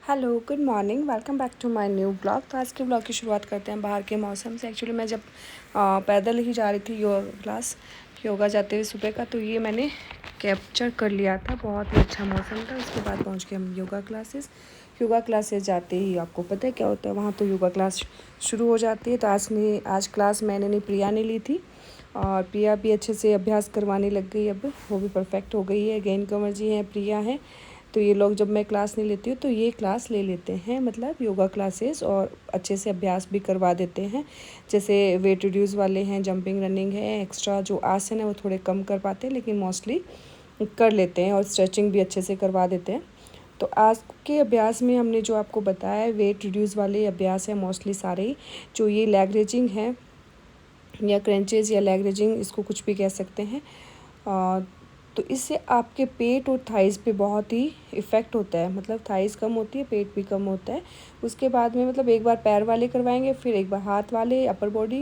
Hello good morning, welcome back to my new blog. तो आज के ब्लॉग की शुरुआत करते हैं बाहर के मौसम से। एक्चुअली मैं जब पैदल ही जा रही थी योगा जाते हुए सुबह का, तो ये मैंने कैप्चर कर लिया था। बहुत ही अच्छा मौसम था। उसके बाद पहुंच के हम योगा क्लासेस जाते ही आपको पता है क्या होता है, वहाँ तो योगा क्लास शुरू हो जाती है। तो आज क्लास मैंने नहीं, प्रिया ने ली थी और प्रिया भी अच्छे से अभ्यास करवाने लग गई। अब वो भी परफेक्ट हो गई है। गेन कंवर जी हैं, प्रिया हैं, तो ये लोग जब मैं क्लास नहीं लेती हूँ तो ये क्लास ले लेते हैं, मतलब योगा क्लासेस, और अच्छे से अभ्यास भी करवा देते हैं। जैसे वेट रिड्यूस वाले हैं, जंपिंग रनिंग है, एक्स्ट्रा जो आसन है वो थोड़े कम कर पाते हैं, लेकिन मोस्टली कर लेते हैं, और स्ट्रेचिंग भी अच्छे से करवा देते हैं। तो आज के अभ्यास में हमने जो आपको बताया है वेट रिड्यूस वाले अभ्यास है मोस्टली सारे ही। जो ये लेग रेजिंग है या क्रंचेज या लेग रेजिंग, इसको कुछ भी कह सकते हैं। तो इससे आपके पेट और थाइज़ पे बहुत ही इफ़ेक्ट होता है, मतलब थाइज़ कम होती है, पेट भी कम होता है। उसके बाद में मतलब एक बार पैर वाले करवाएंगे, फिर एक बार हाथ वाले, अपर बॉडी,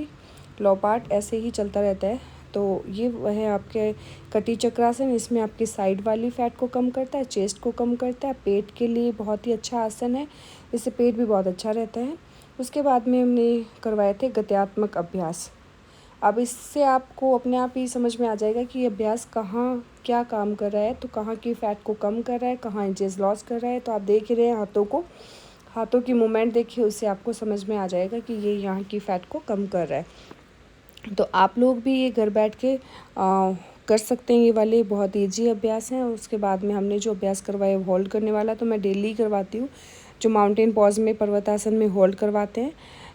लो पार्ट, ऐसे ही चलता रहता है। तो ये वह है आपके कटी चक्रासन। इसमें आपकी साइड वाली फैट को कम करता है, चेस्ट को कम करता है, पेट के लिए बहुत ही अच्छा आसन है। इससे पेट भी बहुत अच्छा रहता है। उसके बाद में हमने करवाए थे गत्यात्मक अभ्यास। अब इससे आपको अपने आप ही समझ में आ जाएगा कि ये अभ्यास कहाँ क्या काम कर रहा है। तो कहाँ की फ़ैट को कम कर रहा है, कहाँ इंचेस लॉस कर रहा है। तो आप देख ही रहे हैं हाथों की मूवमेंट देखिए, उससे आपको समझ में आ जाएगा कि ये यहाँ की फ़ैट को कम कर रहा है। तो आप लोग भी ये घर बैठ के कर सकते हैं। ये वाले बहुत ईजी अभ्यास हैं। और उसके बाद में हमने जो अभ्यास करवाया होल्ड करने वाला, तो मैं डेली करवाती हूँ। जो माउंटेन पॉज में, पर्वतासन में होल्ड करवाते हैं,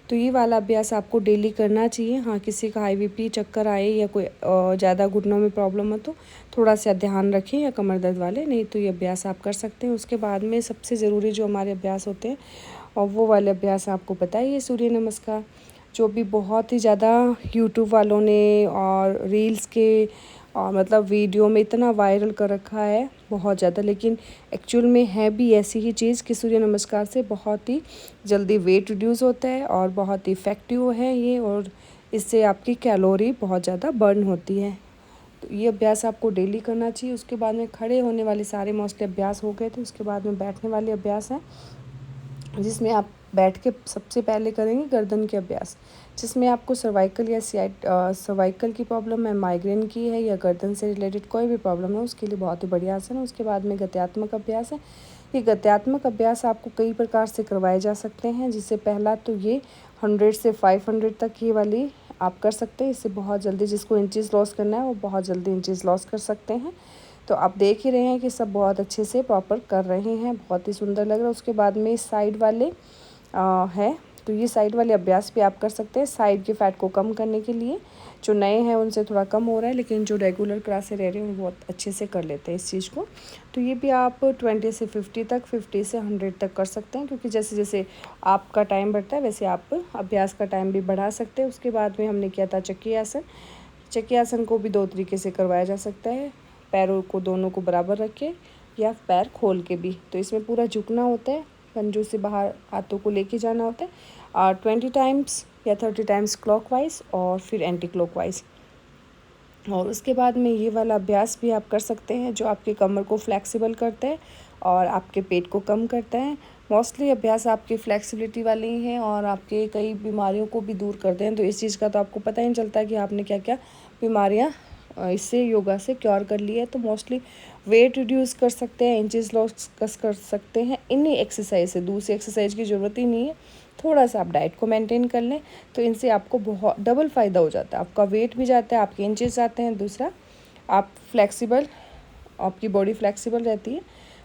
तो ये वाला अभ्यास आपको डेली करना चाहिए। हाँ, किसी का हाई बीपी, चक्कर आए या कोई ज़्यादा घुटनों में प्रॉब्लम हो तो थोड़ा सा ध्यान रखें, या कमर दर्द वाले, नहीं तो ये अभ्यास आप कर सकते हैं। उसके बाद में सबसे ज़रूरी जो हमारे अभ्यास होते हैं, और वो वाले अभ्यास आपको पता है, ये सूर्य नमस्कार, जो भी बहुत ही ज़्यादा यूट्यूब वालों ने और रील्स के और मतलब वीडियो में इतना वायरल कर रखा है बहुत ज़्यादा, लेकिन एक्चुअल में है भी ऐसी ही चीज़ कि सूर्य नमस्कार से बहुत ही जल्दी वेट रिड्यूस होता है और बहुत ही इफ़ेक्टिव है ये, और इससे आपकी कैलोरी बहुत ज़्यादा बर्न होती है। तो ये अभ्यास आपको डेली करना चाहिए। उसके बाद में खड़े होने वाले सारे मोस्टली अभ्यास हो गए थे। उसके बाद में बैठने वाले अभ्यास हैं, जिसमें आप बैठ के सबसे पहले करेंगे गर्दन के अभ्यास, जिसमें आपको सर्वाइकल की प्रॉब्लम है, माइग्रेन की है, या गर्दन से रिलेटेड कोई भी प्रॉब्लम है, उसके लिए बहुत ही बढ़िया आसन है। उसके बाद में गत्यात्मक अभ्यास है। ये गत्यात्मक अभ्यास आपको कई प्रकार से करवाए जा सकते हैं। जिससे पहला तो ये 100 से 500 तक ये वाली आप कर सकते हैं। इससे बहुत जल्दी, जिसको इंचेस लॉस करना है वो बहुत जल्दी इंचेस लॉस कर सकते हैं। तो आप देख ही रहे हैं कि सब बहुत अच्छे से प्रॉपर कर रहे हैं, बहुत ही सुंदर लग रहा है। उसके बाद में साइड वाले है, तो ये साइड वाले अभ्यास भी आप कर सकते हैं साइड के फैट को कम करने के लिए। जो नए हैं उनसे थोड़ा कम हो रहा है, लेकिन जो रेगुलर क्लास से रह रहे हैं वो बहुत अच्छे से कर लेते हैं इस चीज़ को। तो ये भी आप 20 से 50 तक, 50 से 100 तक कर सकते हैं, क्योंकि जैसे जैसे आपका टाइम बढ़ता है वैसे आप अभ्यास का टाइम भी बढ़ा सकते हैं। उसके बाद में हमने किया था चक्की आसन। चक्की आसन को भी 2 तरीके से करवाया जा सकता है, पैरों को दोनों को बराबर रख के या पैर खोल के भी। तो इसमें पूरा झुकना होता है, पंजों से बाहर हाथों को लेके जाना होता है, और 20 टाइम्स या 30 टाइम्स क्लॉकवाइज और फिर एंटी क्लॉकवाइज। और उसके बाद में ये वाला अभ्यास भी आप कर सकते हैं, जो आपके कमर को फ्लेक्सिबल करता है और आपके पेट को कम करता है। मोस्टली अभ्यास आपकी फ्लेक्सिबिलिटी वाले ही हैं और आपके कई बीमारियों को भी दूर करते हैं। तो इस चीज़ का तो आपको पता ही नहीं चलता कि आपने क्या क्या बीमारियां इससे योगा से क्योर कर ली है। तो मोस्टली वेट रिड्यूस कर सकते हैं, इंचेस लॉस कर सकते हैं इन्हीं एक्सरसाइज से। दूसरी एक्सरसाइज की ज़रूरत ही नहीं है। थोड़ा सा आप डाइट को मेंटेन कर लें तो इनसे आपको बहुत डबल फ़ायदा हो जाता है। आपका वेट भी जाता है, आपके इंचेस जाते हैं, दूसरा आप फ्लेक्सिबल, आपकी बॉडी फ्लेक्सिबल रहती है।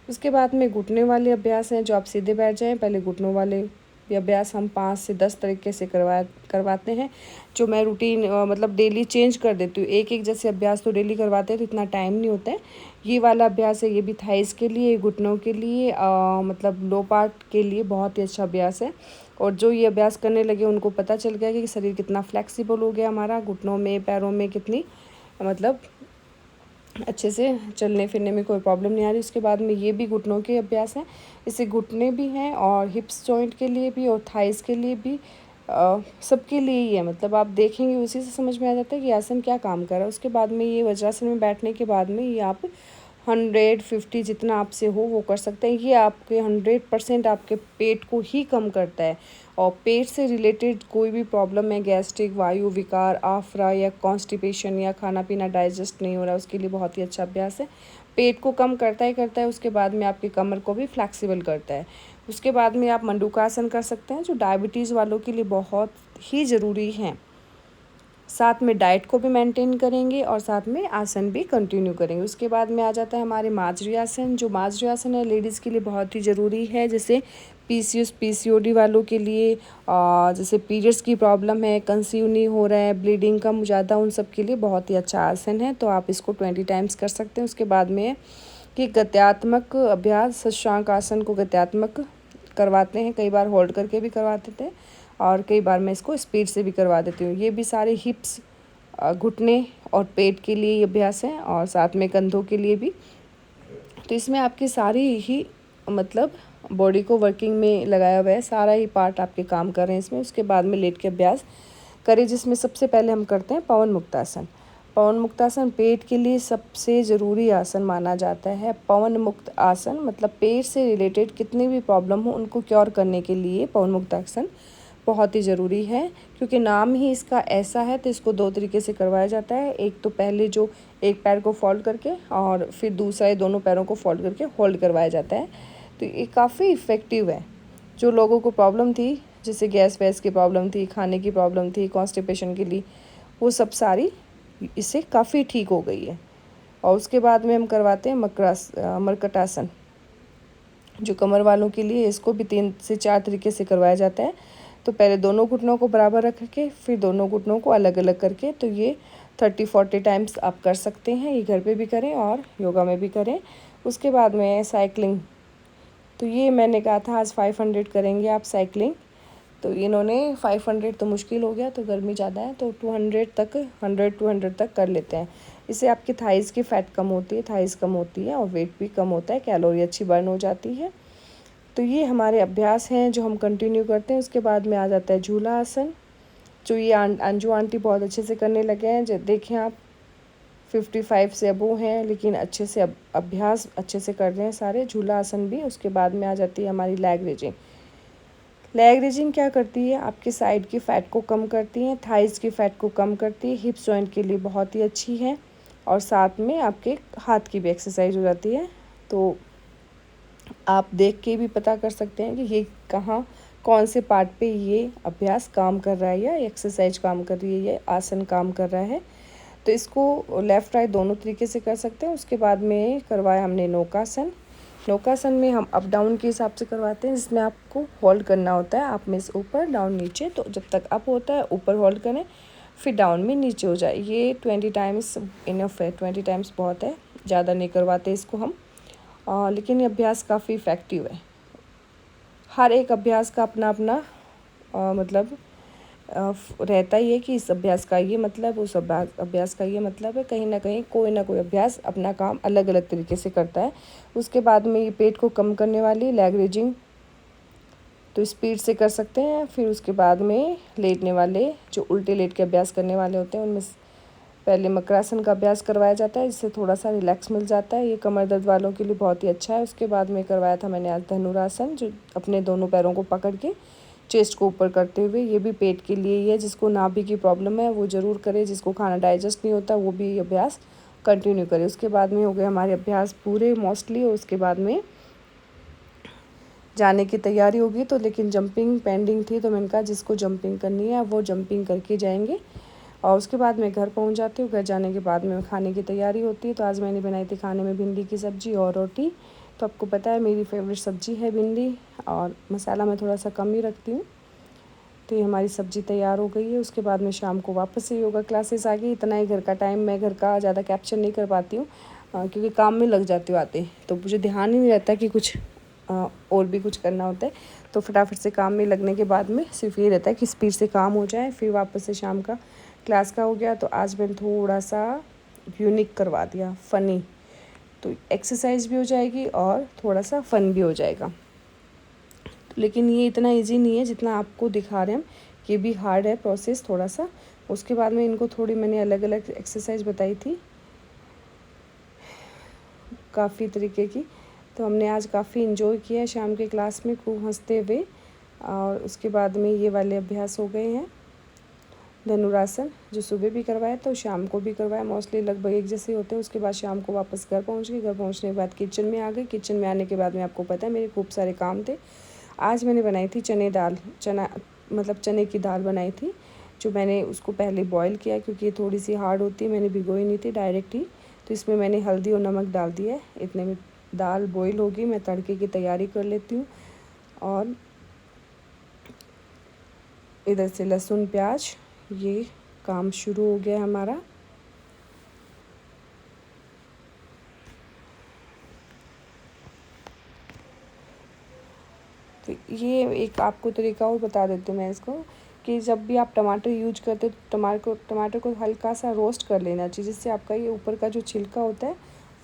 उसके बाद में घुटने वाले अभ्यास हैं, जो आप सीधे बैठ जाएं। पहले घुटनों वाले भी अभ्यास हम 5 से 10 तरीके से करवाते हैं, जो मैं रूटीन मतलब डेली चेंज कर देती हूँ। एक जैसे अभ्यास तो डेली करवाते हैं तो इतना टाइम नहीं होता है। ये वाला अभ्यास है, ये भी थाइज़ के लिए, घुटनों के लिए, मतलब लो पार्ट के लिए बहुत ही अच्छा अभ्यास है। और जो ये अभ्यास करने लगे उनको पता चल गया कि शरीर कितना फ्लेक्सिबल हो गया हमारा, घुटनों में, पैरों में कितनी मतलब अच्छे से चलने फिरने में कोई प्रॉब्लम नहीं आ रही। उसके बाद में ये भी घुटनों के अभ्यास हैं। इससे घुटने भी हैं और हिप्स जॉइंट के लिए भी और थाइज़ के लिए भी, सबके लिए ही है। मतलब आप देखेंगे उसी से समझ में आ जाता है कि आसन क्या काम कर रहा है। उसके बाद में ये वज्रासन में बैठने के बाद में ये आप 150 जितना आपसे हो वो कर सकते हैं। ये आपके 100% आपके पेट को ही कम करता है, और पेट से रिलेटेड कोई भी प्रॉब्लम है, गैस्ट्रिक, वायु विकार, आफरा या कॉन्स्टिपेशन या खाना पीना डाइजेस्ट नहीं हो रहा, उसके लिए बहुत ही अच्छा अभ्यास है। पेट को कम करता है, उसके बाद में आपकी कमर को भी फ्लेक्सिबल करता है। उसके बाद में आप मंडूकासन कर सकते हैं, जो डायबिटीज़ वालों के लिए बहुत ही ज़रूरी है। साथ में डाइट को भी मेंटेन करेंगे और साथ में आसन भी कंटिन्यू करेंगे। उसके बाद में आ जाता है हमारे मार्जरी आसन। जो मार्जरी आसन है लेडीज़ के लिए बहुत ही ज़रूरी है, जैसे पीसीओएस पीसीओडी वालों के लिए, जैसे पीरियड्स की प्रॉब्लम है, कंसीव नहीं हो रहा है, ब्लीडिंग कम ज़्यादा, उन सब के लिए बहुत ही अच्छा आसन है। तो आप इसको 20 टाइम्स कर सकते हैं। उसके बाद में कि गत्यात्मक अभ्यास, शशांक आसन को गत्यात्मक करवाते हैं, कई बार होल्ड करके भी करवा देते हैं और कई बार मैं इसको स्पीड से भी करवा देती हूँ। ये भी सारे हिप्स, घुटने और पेट के लिए ये अभ्यास हैं, और साथ में कंधों के लिए भी। तो इसमें आपकी सारी ही मतलब बॉडी को वर्किंग में लगाया हुआ है, सारा ही पार्ट आपके काम कर रहे हैं इसमें। उसके बाद में लेट के अभ्यास करें, जिसमें सबसे पहले हम करते हैं पवन मुक्तासन। पवन मुक्तासन पेट के लिए सबसे ज़रूरी आसन माना जाता है। पवन मुक्त आसन मतलब पेट से रिलेटेड कितनी भी प्रॉब्लम हो उनको क्योर करने के लिए पवन मुक्तासन बहुत ही ज़रूरी है, क्योंकि नाम ही इसका ऐसा है। तो इसको 2 तरीके से करवाया जाता है। एक तो पहले जो एक पैर को फोल्ड करके और फिर दूसरा दोनों पैरों को फोल्ड करके होल्ड करवाया जाता है। तो ये काफ़ी इफ़ेक्टिव है। जो लोगों को प्रॉब्लम थी, जैसे गैस वैस की प्रॉब्लम थी, खाने की प्रॉब्लम थी, कॉन्स्टिपेशन के लिए, वो सब सारी इससे काफ़ी ठीक हो गई है। और उसके बाद में हम करवाते हैं मरकटासन, जो कमर वालों के लिए। इसको भी 3 से 4 तरीके से करवाया जाता है। तो पहले दोनों घुटनों को बराबर रख के फिर दोनों घुटनों को अलग अलग करके, तो ये 30-40 टाइम्स आप कर सकते हैं। ये घर पे भी करें और योगा में भी करें। उसके बाद में साइकिलिंग, तो ये मैंने कहा था आज 500 करेंगे आप साइकिलिंग। तो इन्होंने 500 तो मुश्किल हो गया, तो गर्मी ज़्यादा है, तो 200 तक 100-200 तक कर लेते हैं। इससे आपकी थाइज़ की फ़ैट कम होती है, थाइज़ कम होती है और वेट भी कम होता है, कैलोरी अच्छी बर्न हो जाती है। तो ये हमारे अभ्यास हैं जो हम कंटिन्यू करते हैं। उसके बाद में आ जाता है झूला आसन, जो ये अंजू आंटी बहुत अच्छे से करने लगे हैं। जो देखें आप 55 से अबो हैं, लेकिन अच्छे से अभ्यास अच्छे से कर रहे हैं सारे, झूला आसन भी। उसके बाद में आ जाती है हमारी लेग रेजिंग। लेग रेजिंग क्या करती है, आपके साइड की फ़ैट को कम करती है, थाइज़ की फ़ैट को कम करती है, हिप्स जॉइंट के लिए बहुत ही अच्छी है, और साथ में आपके हाथ की भी एक्सरसाइज हो जाती है। तो आप देख के भी पता कर सकते हैं कि ये कहाँ कौन से पार्ट पे ये अभ्यास काम कर रहा है या एक्सरसाइज काम कर रही है, ये आसन काम कर रहा है। तो इसको लेफ़्ट राइट दोनों तरीके से कर सकते हैं। उसके बाद में करवाया हमने नौकासन। नौकासन में हम अप डाउन के हिसाब से करवाते हैं, जिसमें आपको होल्ड करना होता है, आप में से ऊपर डाउन नीचे। तो जब तक अप होता है ऊपर होल्ड करें, फिर डाउन में नीचे हो जाए। ये 20 टाइम्स इनफ है, 20 टाइम्स बहुत है, ज़्यादा नहीं करवाते इसको हम। लेकिन ये अभ्यास काफ़ी इफ़ेक्टिव है। हर एक अभ्यास का अपना अपना मतलब रहता ही है कि इस अभ्यास का ये मतलब, उस अभ्यास का ये मतलब है। कहीं ना कहीं कोई ना कोई अभ्यास अपना काम अलग अलग तरीके से करता है। उसके बाद में ये पेट को कम करने वाली लेग रेजिंग, तो स्पीड से कर सकते हैं। फिर उसके बाद में लेटने वाले, जो उल्टे लेट के अभ्यास करने वाले होते हैं, उनमें पहले मकरासन का अभ्यास करवाया जाता है, जिससे थोड़ा सा रिलैक्स मिल जाता है। ये कमर दर्द वालों के लिए बहुत ही अच्छा है। उसके बाद में करवाया था मैंने आज धनुरासन, जो अपने दोनों पैरों को पकड़ के चेस्ट को ऊपर करते हुए। ये भी पेट के लिए ही है, जिसको नाभि की प्रॉब्लम है वो ज़रूर करे, जिसको खाना डाइजेस्ट नहीं होता वो भी अभ्यास कंटिन्यू करे। उसके बाद में हो गए हमारे अभ्यास पूरे मोस्टली, और उसके बाद में जाने की तैयारी होगी। तो लेकिन जंपिंग पेंडिंग थी, तो मैंने कहा जिसको जंपिंग करनी है वो जंपिंग करके जाएंगे। और उसके बाद मैं घर पहुंच जाती हूँ। घर जाने के बाद में खाने की तैयारी होती है। तो आज मैंने बनाई थी खाने में भिंडी की सब्ज़ी और रोटी। तो आपको पता है मेरी फेवरेट सब्ज़ी है भिंडी, और मसाला मैं थोड़ा सा कम ही रखती हूँ। तो ये हमारी सब्ज़ी तैयार हो गई है। उसके बाद में शाम को वापस से योगा क्लासेस आ गई। इतना ही घर का टाइम, मैं घर का ज़्यादा कैप्चर नहीं कर पाती हूँ, क्योंकि काम में लग जाती हूँ आते, तो मुझे ध्यान ही नहीं रहता कि कुछ और भी कुछ करना होता है। तो फटाफट से काम में लगने के बाद में सिर्फ ये रहता है कि स्पीड से काम हो जाए। फिर वापस से शाम का क्लास का हो गया। तो आज मैंने थोड़ा सा यूनिक करवा दिया, फ़नी, तो एक्सरसाइज भी हो जाएगी और थोड़ा सा फ़न भी हो जाएगा। लेकिन ये इतना इजी नहीं है जितना आपको दिखा रहे हैं हम, ये भी हार्ड है प्रोसेस थोड़ा सा। उसके बाद में इनको थोड़ी मैंने अलग अलग एक्सरसाइज बताई थी। काफ़ी तरीके की। तो हमने आज काफ़ी इन्जॉय किया शाम के क्लास में, खूब हंसते हुए। और उसके बाद में ये वाले अभ्यास हो गए हैं धनुरासन, जो सुबह भी करवाया तो शाम को भी करवाया। मोस्टली लगभग एक जैसे होते हैं। उसके बाद शाम को वापस घर पहुंच गए। घर पहुंचने के बाद किचन में आ गए। किचन में आने के बाद में आपको पता है मेरे खूब सारे काम थे। आज मैंने बनाई थी चने की दाल बनाई थी, जो मैंने उसको पहले बॉईल किया क्योंकि ये थोड़ी सी हार्ड होती है। मैंने भिगोई नहीं थी, डायरेक्ट ही। तो इसमें मैंने हल्दी और नमक डाल दिया है। इतने में दाल बॉईल होगी, मैं तड़के की तैयारी कर लेती हूँ। और इधर से लहसुन प्याज, ये काम शुरू हो गया हमारा। तो ये एक आपको तरीका और बता देती हूँ मैं इसको, कि जब भी आप टमाटर यूज करते हो टमाटर को हल्का सा रोस्ट कर लेना चाहिए, जिससे आपका ये ऊपर का जो छिलका होता है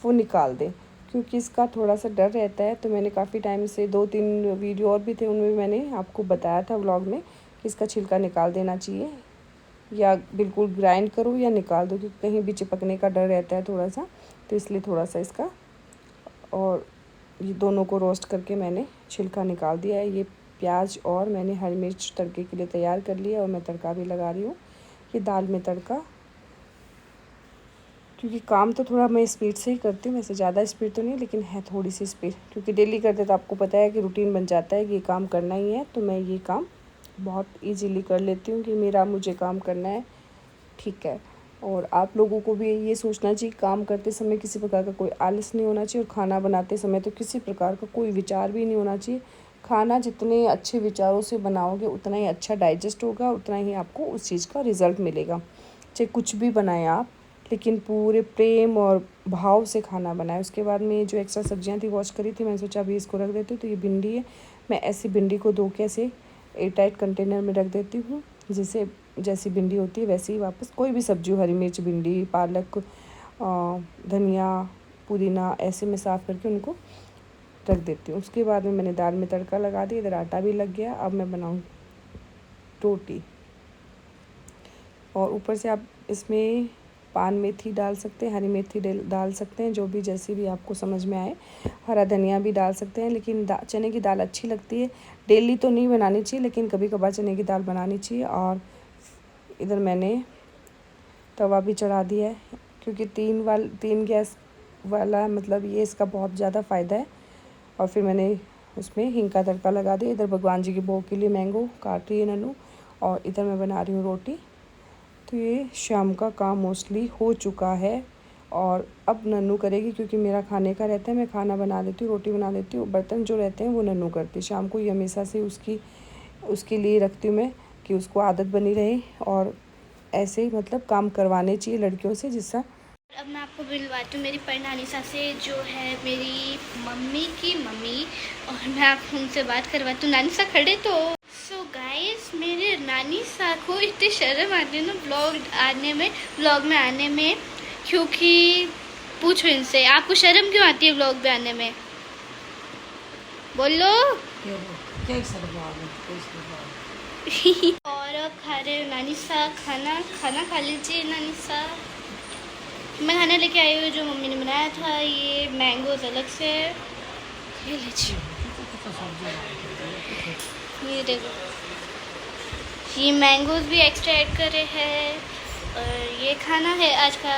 वो निकाल दे, क्योंकि इसका थोड़ा सा डर रहता है। तो मैंने काफ़ी टाइम से 2-3 वीडियो और भी थे, उनमें मैंने आपको बताया था व्लॉग में कि इसका छिलका निकाल देना चाहिए, या बिल्कुल ग्राइंड करो या निकाल दो, क्योंकि कहीं भी चिपकने का डर रहता है थोड़ा सा। तो इसलिए थोड़ा सा इसका, और ये दोनों को रोस्ट करके मैंने छिलका निकाल दिया है। ये प्याज और मैंने हरी मिर्च तड़के के लिए तैयार कर लिया, और मैं तड़का भी लगा रही हूँ। ये दाल में तड़का, क्योंकि काम तो थोड़ा मैं स्पीड से ही करती हूँ, वैसे ज़्यादा स्पीड तो नहीं, लेकिन है थोड़ी सी स्पीड, क्योंकि डेली करते तो आपको पता है कि रूटीन बन जाता है कि ये काम करना ही है। तो मैं ये काम बहुत ईजीली कर लेती हूँ कि मुझे काम करना है, ठीक है। और आप लोगों को भी ये सोचना चाहिए, काम करते समय किसी प्रकार का कोई आलस नहीं होना चाहिए, और खाना बनाते समय तो किसी प्रकार का कोई विचार भी नहीं होना चाहिए। खाना जितने अच्छे विचारों से बनाओगे उतना ही अच्छा डाइजेस्ट होगा, उतना ही आपको उस चीज़ का रिज़ल्ट मिलेगा। चाहे कुछ भी बनाएं आप, लेकिन पूरे प्रेम और भाव से खाना बनाएं। उसके बाद में जो एक्स्ट्रा सब्जियां थी वॉश करी थी, मैंने सोचा अभी इसको रख देती हूँ। तो ये भिंडी है, मैं ऐसी भिंडी को धो के ऐसे एयरटाइट कंटेनर में रख देती हूँ, जिससे जैसी भिंडी होती है वैसे ही वापस कोई भी सब्जी, हरी मिर्च, भिंडी, पालक, धनिया, पुदीना, ऐसे में साफ़ करके उनको रख देती हूँ। उसके बाद में मैंने दाल में तड़का लगा दिया, इधर आटा भी लग गया। अब मैं बनाऊँ रोटी, और ऊपर से आप इसमें पान मेथी डाल सकते हैं, हरी मेथी डाल सकते हैं, जो भी जैसी भी आपको समझ में आए। हरा धनिया भी डाल सकते हैं, लेकिन चने की दाल अच्छी लगती है। डेली तो नहीं बनानी चाहिए, लेकिन कभी कभार चने की दाल बनानी चाहिए। और इधर मैंने तवा भी चढ़ा दिया है, क्योंकि 3 गैस वाला मतलब ये इसका बहुत ज़्यादा फ़ायदा है। और फिर मैंने उसमें हिंग का तड़का लगा दिया। इधर भगवान जी के भोग के लिए मैंगो काट रही है नन्नू, और इधर मैं बना रही हूँ रोटी। तो ये शाम का काम मोस्टली हो चुका है, और अब नन्नू करेगी, क्योंकि मेरा खाने का रहता है। मैं खाना बना देती हूँ, रोटी बना देती हूँ, बर्तन जो रहते हैं वो नन्नू करती है शाम को। ये हमेशा से उसके लिए रखती हूँ मैं, कि उसको आदत बनी रहे, और ऐसे ही मतलब काम करवाने चाहिए लड़कियों से, जिससे। अब मैं आपको मिलवाती हूँ मेरी परनानीसा से, जो है मेरी मम्मी की मम्मी, और मैं आप उनसे बात करवाती हूँ। नानी सा खड़े तो। सो गाइस, मेरे नानी सा को इतनी शर्म आती है ना व्लॉग में आने में, क्योंकि पूछो इनसे, आपको शर्म क्यों आती है व्लॉग में आने में? बोलो। और अब खा रहे हो नानी सा खाना खा लीजिए नानी सा। मैं खाना लेके आई हुई जो मम्मी ने बनाया था। ये मैंगोज अलग से, ये लीजिए, ये देखो, ये मैंगोज भी एक्स्ट्रा ऐड करे हैं। और ये खाना है आज का।